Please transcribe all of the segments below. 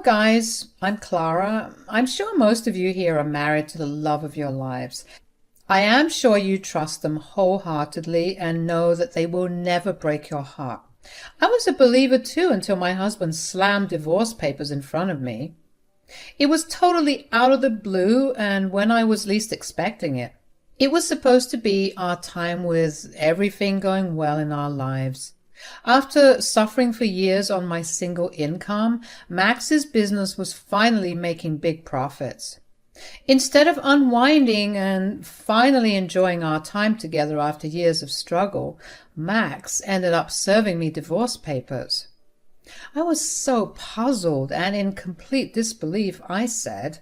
guys, I'm Clara. I'm sure most of you here are married to the love of your lives. I am sure you trust them wholeheartedly and know that they will never break your heart. I was a believer too until my husband slammed divorce papers in front of me. It was totally out of the blue and when I was least expecting it. It was supposed to be our time with everything going well in our lives. After suffering for years on my single income, Max's business was finally making big profits. Instead of unwinding and finally enjoying our time together after years of struggle, Max ended up serving me divorce papers. I was so puzzled and in complete disbelief, I said,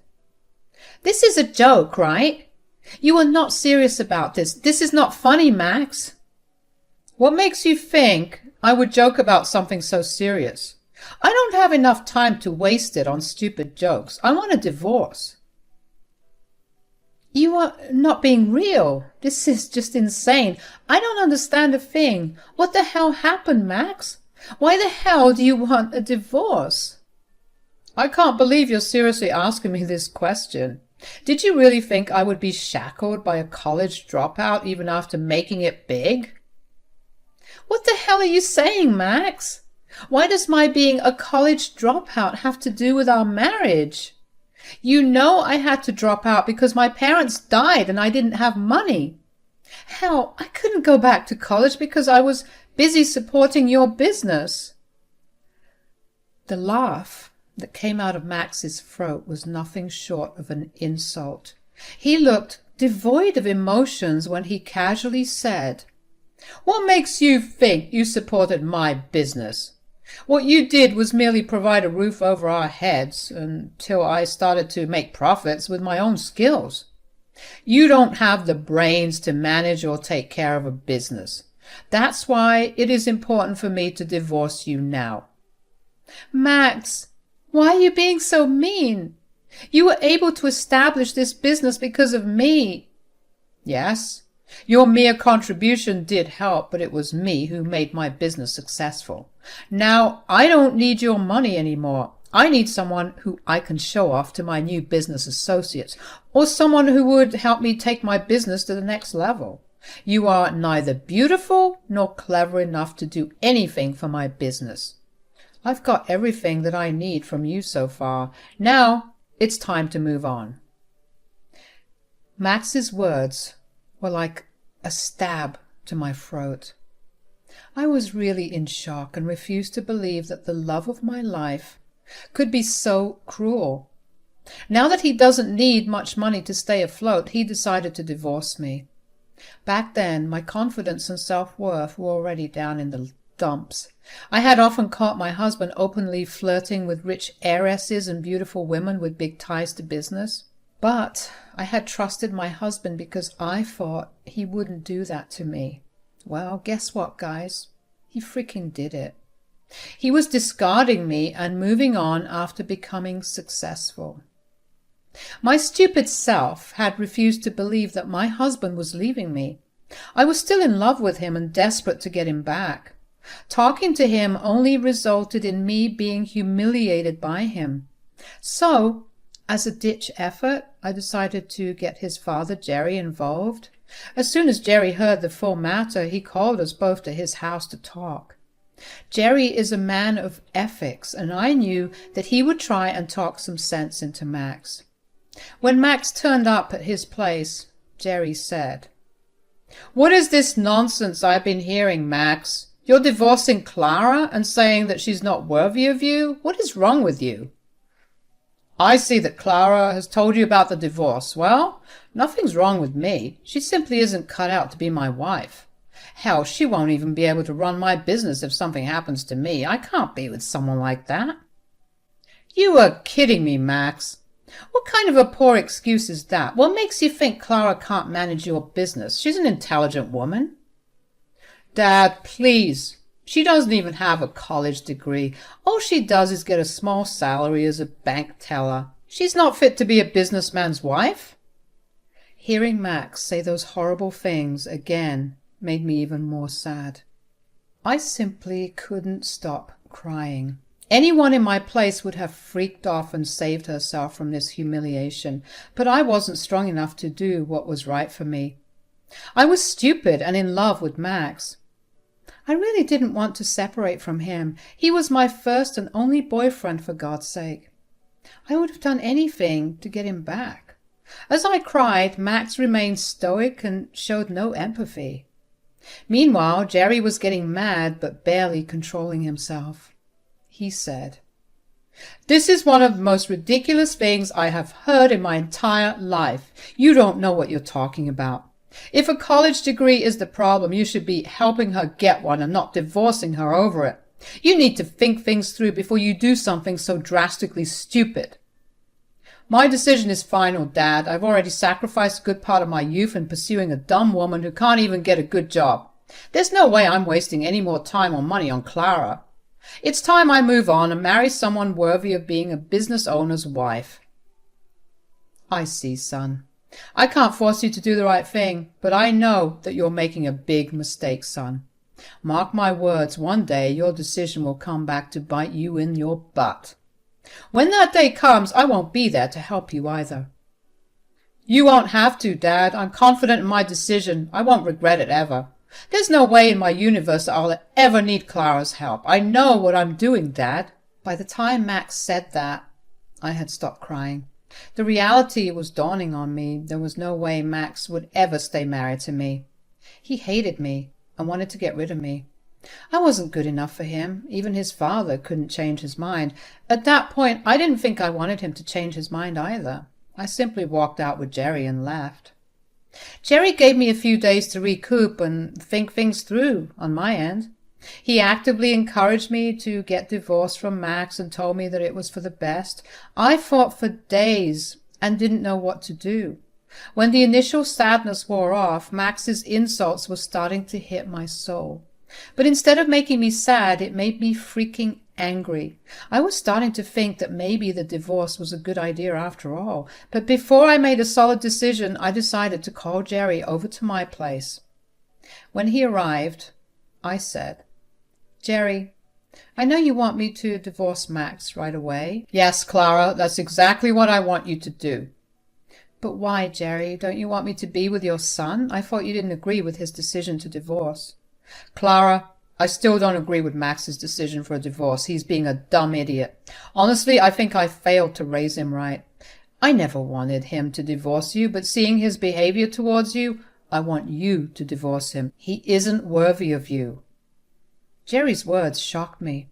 "This is a joke, right? You are not serious about this. This is not funny, Max." "What makes you think I would joke about something so serious? I don't have enough time to waste it on stupid jokes. I want a divorce." "You are not being real. This is just insane. I don't understand a thing. What the hell happened, Max? Why the hell do you want a divorce?" "I can't believe you're seriously asking me this question. Did you really think I would be shackled by a college dropout even after making it big?" "What the hell are you saying, Max? Why does my being a college dropout have to do with our marriage? You know I had to drop out because my parents died and I didn't have money. Hell, I couldn't go back to college because I was busy supporting your business." The laugh that came out of Max's throat was nothing short of an insult. He looked devoid of emotions when he casually said, "What makes you think you supported my business? What you did was merely provide a roof over our heads until I started to make profits with my own skills. You don't have the brains to manage or take care of a business. That's why it is important for me to divorce you now." "Max, why are you being so mean? You were able to establish this business because of me." "Yes, your mere contribution did help, but it was me who made my business successful. Now I don't need your money anymore. I need someone who I can show off to my new business associates, or someone who would help me take my business to the next level. You are neither beautiful nor clever enough to do anything for my business. I've got everything that I need from you so far. Now it's time to move on." Max's words were like a stab to my throat. I was really in shock and refused to believe that the love of my life could be so cruel. Now that he doesn't need much money to stay afloat, he decided to divorce me. Back then, my confidence and self-worth were already down in the dumps. I had often caught my husband openly flirting with rich heiresses and beautiful women with big ties to business. But I had trusted my husband because I thought he wouldn't do that to me. Well, guess what, guys? He freaking did it. He was discarding me and moving on after becoming successful. My stupid self had refused to believe that my husband was leaving me. I was still in love with him and desperate to get him back. Talking to him only resulted in me being humiliated by him. So, as a ditch effort, I decided to get his father, Jerry, involved. As soon as Jerry heard the full matter, he called us both to his house to talk. Jerry is a man of ethics, and I knew that he would try and talk some sense into Max. When Max turned up at his place, Jerry said, "What is this nonsense I've been hearing, Max? You're divorcing Clara and saying that she's not worthy of you? What is wrong with you?" "I see that Clara has told you about the divorce. Well, nothing's wrong with me. She simply isn't cut out to be my wife. Hell, she won't even be able to run my business if something happens to me. I can't be with someone like that." "You are kidding me, Max. What kind of a poor excuse is that? What makes you think Clara can't manage your business? She's an intelligent woman." "Dad, please. She doesn't even have a college degree. All she does is get a small salary as a bank teller. She's not fit to be a businessman's wife." Hearing Max say those horrible things again made me even more sad. I simply couldn't stop crying. Anyone in my place would have freaked off and saved herself from this humiliation, but I wasn't strong enough to do what was right for me. I was stupid and in love with Max. I really didn't want to separate from him. He was my first and only boyfriend, for God's sake. I would have done anything to get him back. As I cried, Max remained stoic and showed no empathy. Meanwhile, Jerry was getting mad but barely controlling himself. He said, "This is one of the most ridiculous things I have heard in my entire life. You don't know what you're talking about. If a college degree is the problem, you should be helping her get one and not divorcing her over it. You need to think things through before you do something so drastically stupid." "My decision is final, Dad. I've already sacrificed a good part of my youth in pursuing a dumb woman who can't even get a good job. There's no way I'm wasting any more time or money on Clara. It's time I move on and marry someone worthy of being a business owner's wife." "I see, son. I can't force you to do the right thing, but I know that you're making a big mistake, son. Mark my words, one day your decision will come back to bite you in your butt. When that day comes, I won't be there to help you either." "You won't have to, Dad. I'm confident in my decision. I won't regret it ever. There's no way in my universe that I'll ever need Clara's help. I know what I'm doing, Dad." By the time Max said that, I had stopped crying. The reality was dawning on me. There was no way Max would ever stay married to me. He hated me and wanted to get rid of me. I wasn't good enough for him. Even his father couldn't change his mind. At that point, I didn't think I wanted him to change his mind either. I simply walked out with Jerry and left. Jerry gave me a few days to recoup and think things through on my end. He actively encouraged me to get divorced from Max and told me that it was for the best. I fought for days and didn't know what to do. When the initial sadness wore off, Max's insults were starting to hit my soul. But instead of making me sad, it made me freaking angry. I was starting to think that maybe the divorce was a good idea after all. But before I made a solid decision, I decided to call Jerry over to my place. When he arrived, I said, "Jerry, I know you want me to divorce Max right away." "Yes, Clara, that's exactly what I want you to do." "But why, Jerry? Don't you want me to be with your son? I thought you didn't agree with his decision to divorce." "Clara, I still don't agree with Max's decision for a divorce. He's being a dumb idiot. Honestly, I think I failed to raise him right. I never wanted him to divorce you, but seeing his behavior towards you, I want you to divorce him. He isn't worthy of you." Jerry's words shocked me.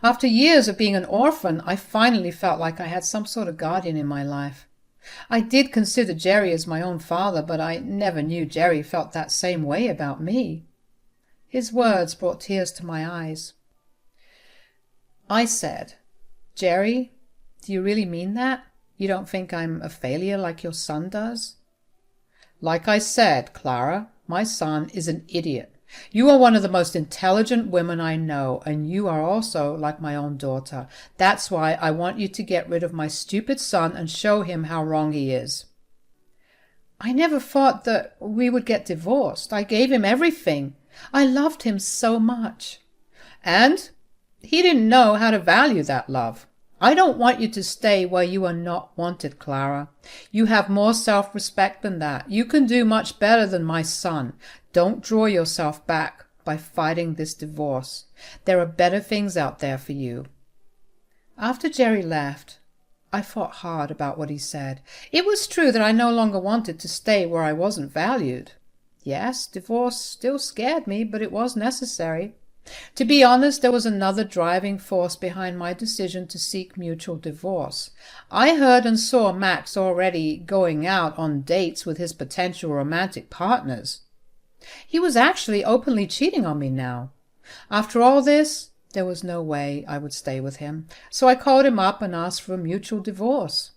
After years of being an orphan, I finally felt like I had some sort of guardian in my life. I did consider Jerry as my own father, but I never knew Jerry felt that same way about me. His words brought tears to my eyes. I said, "Jerry, do you really mean that? You don't think I'm a failure like your son does?" "Like I said, Clara, my son is an idiot. You are one of the most intelligent women I know, and you are also like my own daughter. That's why I want you to get rid of my stupid son and show him how wrong he is." "I never thought that we would get divorced. I gave him everything. I loved him so much." "And he didn't know how to value that love. I don't want you to stay where you are not wanted, Clara. You have more self-respect than that. You can do much better than my son. Don't draw yourself back by fighting this divorce. There are better things out there for you." After Jerry left, I thought hard about what he said. It was true that I no longer wanted to stay where I wasn't valued. Yes, divorce still scared me, but it was necessary. To be honest, there was another driving force behind my decision to seek mutual divorce. I heard and saw Max already going out on dates with his potential romantic partners. He was actually openly cheating on me now. After all this, there was no way I would stay with him, so I called him up and asked for a mutual divorce.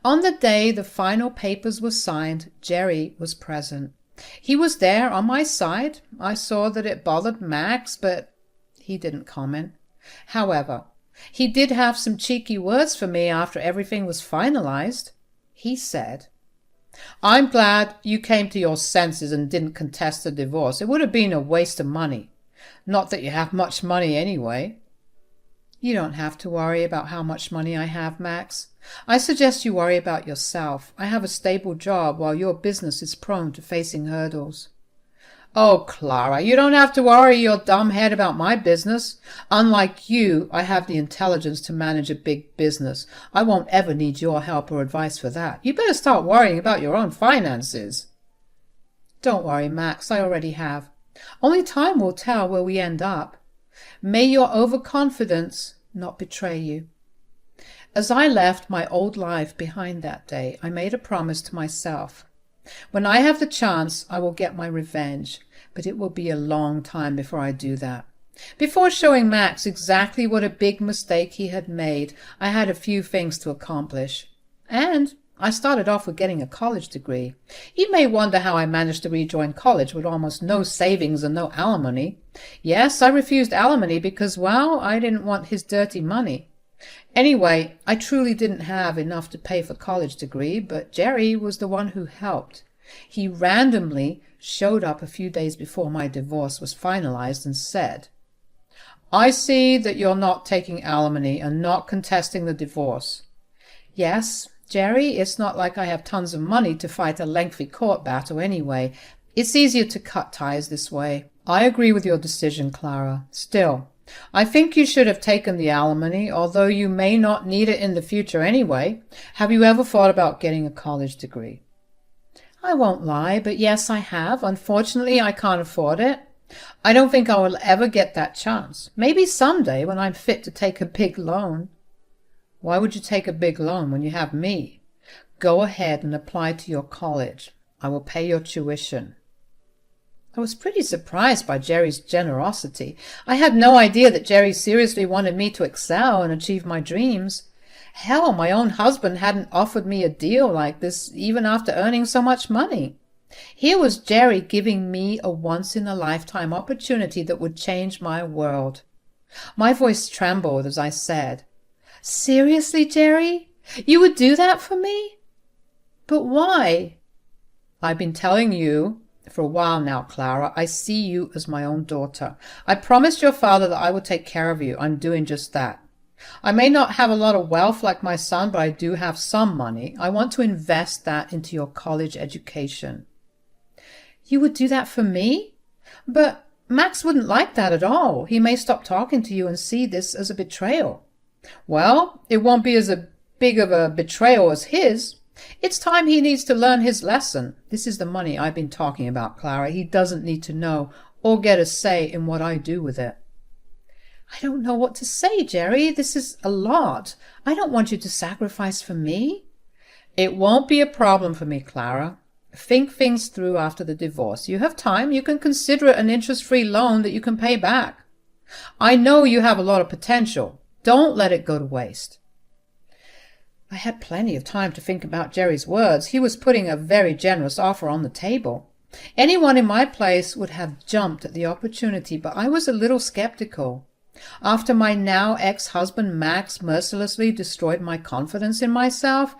On the day the final papers were signed, Jerry was present. He was there on my side. I saw that it bothered Max, but he didn't comment. However, he did have some cheeky words for me after everything was finalized. He said, "I'm glad you came to your senses and didn't contest the divorce. It would have been a waste of money. Not that you have much money anyway." You don't have to worry about how much money I have, Max. I suggest you worry about yourself. I have a stable job while your business is prone to facing hurdles. Oh, Clara, you don't have to worry your dumb head about my business. Unlike you, I have the intelligence to manage a big business. I won't ever need your help or advice for that. You better start worrying about your own finances. Don't worry, Max, I already have. Only time will tell where we end up. May your overconfidence not betray you. As I left my old life behind that day, I made a promise to myself. When I have the chance, I will get my revenge, but it will be a long time before I do that. Before showing Max exactly what a big mistake he had made, I had a few things to accomplish. And I started off with getting a college degree. You may wonder how I managed to rejoin college with almost no savings and no alimony. Yes, I refused alimony because, well, I didn't want his dirty money. Anyway, I truly didn't have enough to pay for college degree, but Jerry was the one who helped. He randomly showed up a few days before my divorce was finalized and said, "I see that you're not taking alimony and not contesting the divorce." Yes, Jerry, it's not like I have tons of money to fight a lengthy court battle anyway. It's easier to cut ties this way. I agree with your decision, Clara. Still, I think you should have taken the alimony, although you may not need it in the future anyway. Have you ever thought about getting a college degree? I won't lie, but yes, I have. Unfortunately, I can't afford it. I don't think I will ever get that chance. Maybe someday when I'm fit to take a big loan. Why would you take a big loan when you have me? Go ahead and apply to your college. I will pay your tuition. I was pretty surprised by Jerry's generosity. I had no idea that Jerry seriously wanted me to excel and achieve my dreams. Hell, my own husband hadn't offered me a deal like this even after earning so much money. Here was Jerry giving me a once-in-a-lifetime opportunity that would change my world. My voice trembled as I said, "Seriously, Jerry? You would do that for me? But why?" "I've been telling you for a while now, Clara. I see you as my own daughter. I promised your father that I would take care of you. I'm doing just that. I may not have a lot of wealth like my son, but I do have some money. I want to invest that into your college education." "You would do that for me? But Max wouldn't like that at all. He may stop talking to you and see this as a betrayal." "Well, it won't be as big of a betrayal as his. It's time he needs to learn his lesson. This is the money I've been talking about, Clara. He doesn't need to know or get a say in what I do with it." "I don't know what to say, Jerry. This is a lot. I don't want you to sacrifice for me." "It won't be a problem for me, Clara. Think things through after the divorce. You have time. You can consider it an interest-free loan that you can pay back. I know you have a lot of potential. Don't let it go to waste." I had plenty of time to think about Jerry's words. He was putting a very generous offer on the table. Anyone in my place would have jumped at the opportunity, but I was a little skeptical. After my now ex-husband Max mercilessly destroyed my confidence in myself,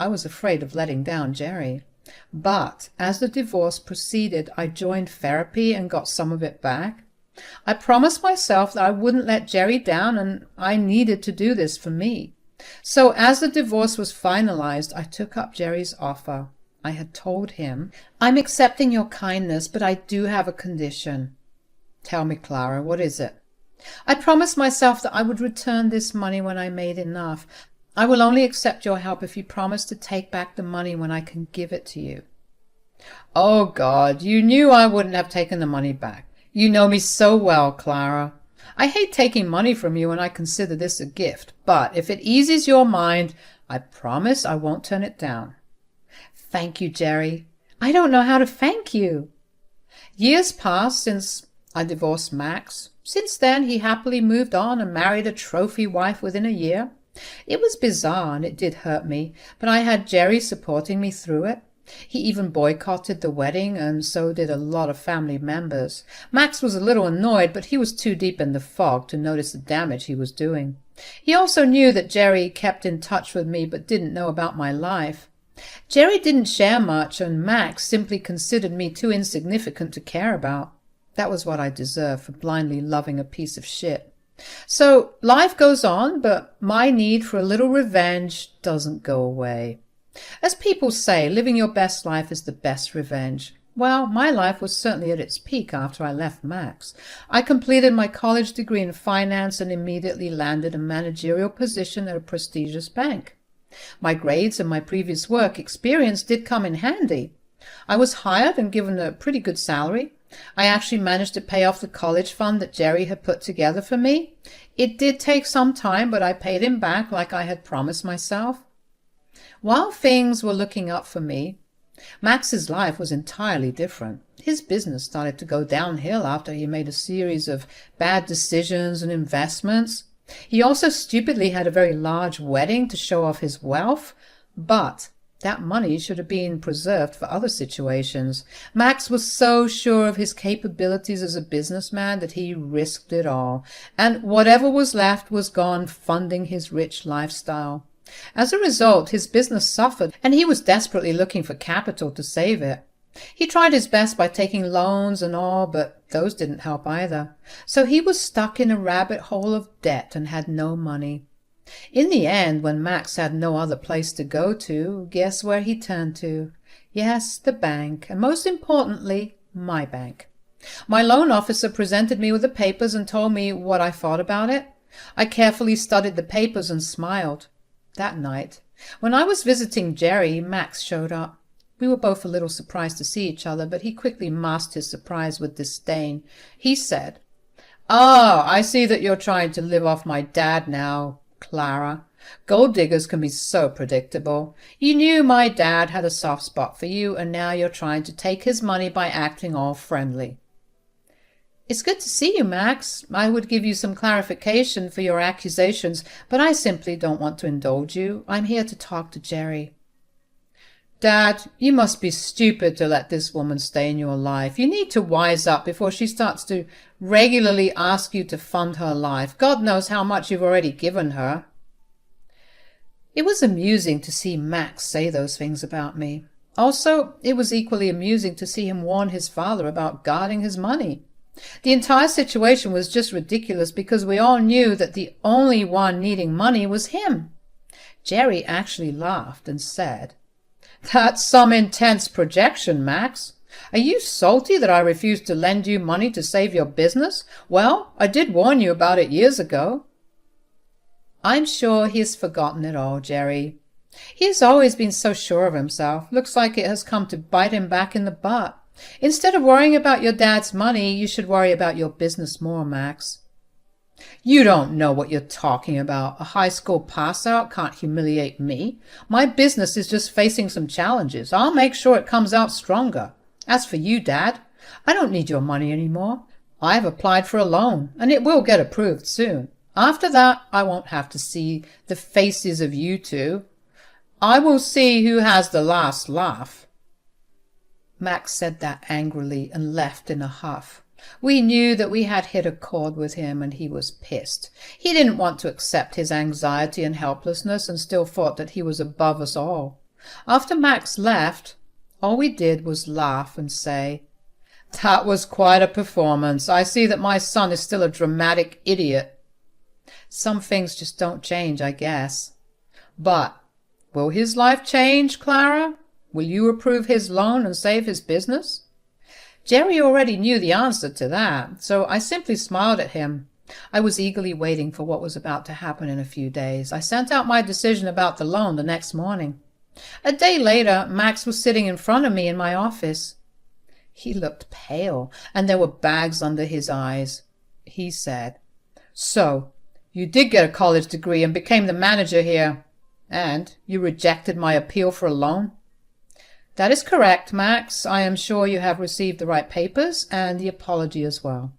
I was afraid of letting down Jerry. But as the divorce proceeded, I joined therapy and got some of it back. I promised myself that I wouldn't let Jerry down, and I needed to do this for me. So as the divorce was finalized, I took up Jerry's offer. I had told him, "I'm accepting your kindness, but I do have a condition." "Tell me, Clara, what is it?" "I promised myself that I would return this money when I made enough. I will only accept your help if you promise to take back the money when I can give it to you." "Oh, God, you knew I wouldn't have taken the money back. You know me so well, Clara. I hate taking money from you, and I consider this a gift. But if it eases your mind, I promise I won't turn it down." "Thank you, Jerry. I don't know how to thank you." Years passed since I divorced Max. Since then, he happily moved on and married a trophy wife within a year. It was bizarre, and it did hurt me, but I had Jerry supporting me through it. He even boycotted the wedding, and so did a lot of family members. Max was a little annoyed, but he was too deep in the fog to notice the damage he was doing. He also knew that Jerry kept in touch with me but didn't know about my life. Jerry didn't share much, and Max simply considered me too insignificant to care about. That was what I deserved for blindly loving a piece of shit. So life goes on, but my need for a little revenge doesn't go away. As people say, living your best life is the best revenge. Well, my life was certainly at its peak after I left Max. I completed my college degree in finance and immediately landed a managerial position at a prestigious bank. My grades and my previous work experience did come in handy. I was hired and given a pretty good salary. I actually managed to pay off the college fund that Jerry had put together for me. It did take some time, but I paid him back like I had promised myself. While things were looking up for me, Max's life was entirely different. His business started to go downhill after he made a series of bad decisions and investments. He also stupidly had a very large wedding to show off his wealth, but that money should have been preserved for other situations. Max was so sure of his capabilities as a businessman that he risked it all, and whatever was left was gone funding his rich lifestyle. As a result, his business suffered, and he was desperately looking for capital to save it. He tried his best by taking loans and all, but those didn't help either. So he was stuck in a rabbit hole of debt and had no money. In the end, when Max had no other place to go to, guess where he turned to? Yes, the bank, and most importantly, my bank. My loan officer presented me with the papers and told me what I thought about it. I carefully studied the papers and smiled. That night, when I was visiting Jerry, Max showed up. We were both a little surprised to see each other, but he quickly masked his surprise with disdain. He said, "Oh, I see that you're trying to live off my dad now, Clara. Gold diggers can be so predictable. You knew my dad had a soft spot for you, and now you're trying to take his money by acting all friendly." "It's good to see you, Max. I would give you some clarification for your accusations, but I simply don't want to indulge you. I'm here to talk to Jerry." "Dad, you must be stupid to let this woman stay in your life. You need to wise up before she starts to regularly ask you to fund her life. God knows how much you've already given her." It was amusing to see Max say those things about me. Also, it was equally amusing to see him warn his father about guarding his money. The entire situation was just ridiculous because we all knew that the only one needing money was him. Jerry actually laughed and said, "That's some intense projection, Max. Are you salty that I refused to lend you money to save your business? Well, I did warn you about it years ago." "I'm sure he has forgotten it all, Jerry. He has always been so sure of himself. Looks like it has come to bite him back in the butt. Instead of worrying about your dad's money, you should worry about your business more, Max." "You don't know what you're talking about. A high school pass-out can't humiliate me. My business is just facing some challenges. I'll make sure it comes out stronger. As for you, Dad, I don't need your money anymore. I've applied for a loan, and it will get approved soon. After that, I won't have to see the faces of you two. I will see who has the last laugh." Max said that angrily and left in a huff. We knew that we had hit a chord with him, and he was pissed. He didn't want to accept his anxiety and helplessness and still thought that he was above us all. After Max left, all we did was laugh and say, "That was quite a performance. I see that my son is still a dramatic idiot." Some things just don't change, I guess. But will his life change, Clara? Will you approve his loan and save his business? Jerry already knew the answer to that, so I simply smiled at him. I was eagerly waiting for what was about to happen in a few days. I sent out my decision about the loan the next morning. A day later, Max was sitting in front of me in my office. He looked pale, and there were bags under his eyes. He said, "So, you did get a college degree and became the manager here, and you rejected my appeal for a loan?" "That is correct, Max. I am sure you have received the right papers and the apology as well."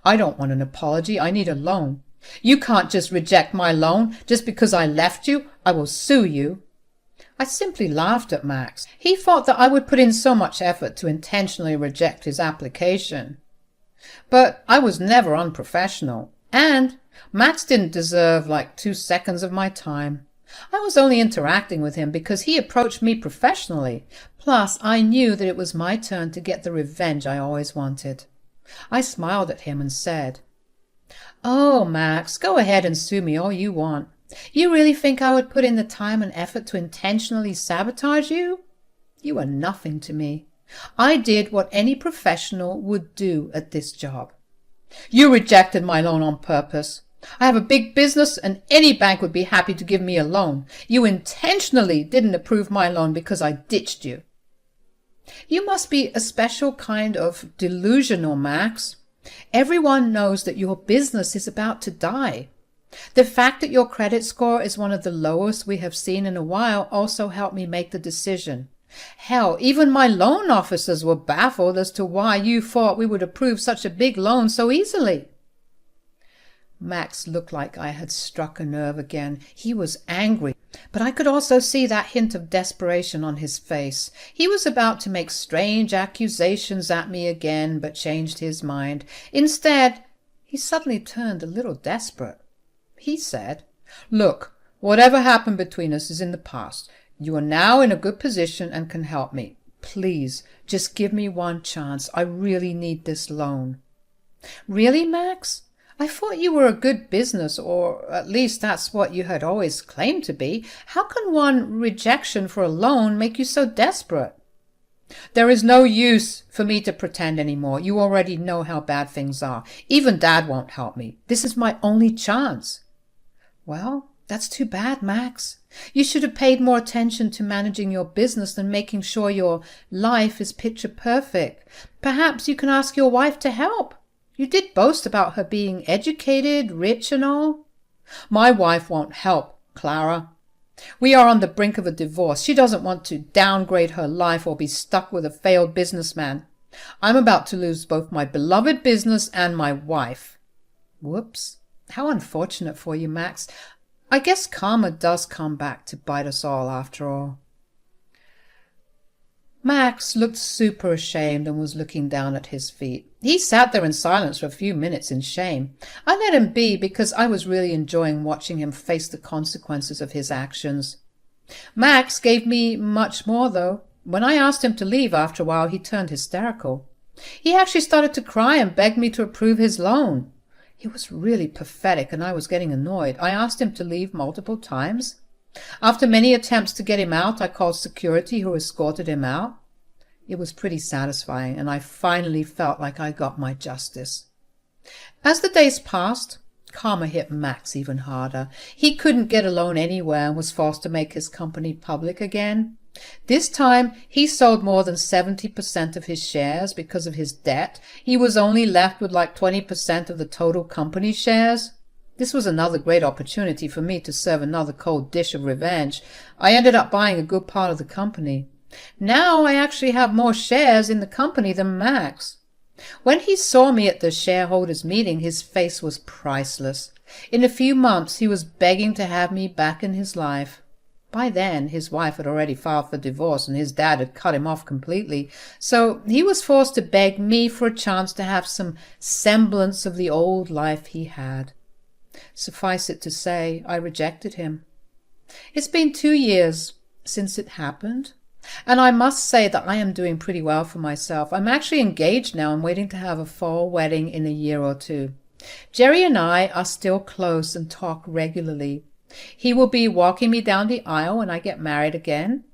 "I don't want an apology. I need a loan. You can't just reject my loan just because I left you. I will sue you." I simply laughed at Max. He thought that I would put in so much effort to intentionally reject his application. But I was never unprofessional, and Max didn't deserve like 2 seconds of my time. I was only interacting with him because he approached me professionally. Plus, I knew that it was my turn to get the revenge I always wanted. I smiled at him and said, Oh, Max, go ahead and sue me all you want. You really think I would put in the time and effort to intentionally sabotage you? You are nothing to me. I did what any professional would do at this job. You rejected my loan on purpose. I have a big business and any bank would be happy to give me a loan. You intentionally didn't approve my loan because I ditched you. You must be a special kind of delusional, Max. Everyone knows that your business is about to die. The fact that your credit score is one of the lowest we have seen in a while also helped me make the decision. Hell, even my loan officers were baffled as to why you thought we would approve such a big loan so easily. Max looked like I had struck a nerve again. He was angry, but I could also see that hint of desperation on his face. He was about to make strange accusations at me again, but changed his mind. Instead, he suddenly turned a little desperate. He said, "Look, whatever happened between us is in the past. You are now in a good position and can help me. Please, just give me one chance. I really need this loan." Really, Max? I thought you were a good business, or at least that's what you had always claimed to be. How can one rejection for a loan make you so desperate? There is no use for me to pretend anymore. You already know how bad things are. Even Dad won't help me. This is my only chance. Well, that's too bad, Max. You should have paid more attention to managing your business than making sure your life is picture perfect. Perhaps you can ask your wife to help. You did boast about her being educated, rich and all. My wife won't help, Clara. We are on the brink of a divorce. She doesn't want to downgrade her life or be stuck with a failed businessman. I'm about to lose both my beloved business and my wife. Whoops. How unfortunate for you, Max. I guess karma does come back to bite us all after all. Max looked super ashamed and was looking down at his feet. He sat there in silence for a few minutes in shame. I let him be because I was really enjoying watching him face the consequences of his actions. Max gave me much more, though. When I asked him to leave after a while, he turned hysterical. He actually started to cry and begged me to approve his loan. He was really pathetic and I was getting annoyed. I asked him to leave multiple times. After many attempts to get him out, I called security, who escorted him out. It was pretty satisfying, and I finally felt like I got my justice. As the days passed, karma hit Max even harder. He couldn't get a loan anywhere and was forced to make his company public again. This time, he sold more than 70% of his shares because of his debt. He was only left with like 20% of the total company shares. This was another great opportunity for me to serve another cold dish of revenge. I ended up buying a good part of the company. Now I actually have more shares in the company than Max. When he saw me at the shareholders' meeting, his face was priceless. In a few months, he was begging to have me back in his life. By then, his wife had already filed for divorce and his dad had cut him off completely, so he was forced to beg me for a chance to have some semblance of the old life he had. Suffice it to say, I rejected him. It's been 2 years since it happened, and I must say that I am doing pretty well for myself. I'm actually engaged now and waiting to have a fall wedding in a year or two. Jerry and I are still close and talk regularly. He will be walking me down the aisle when I get married again.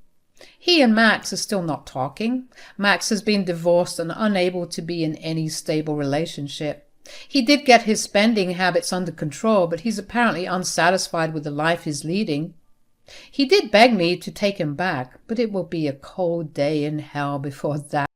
He and Max are still not talking. Max has been divorced and unable to be in any stable relationship. He did get his spending habits under control, but he's apparently unsatisfied with the life he's leading. He did beg me to take him back, but it will be a cold day in hell before that.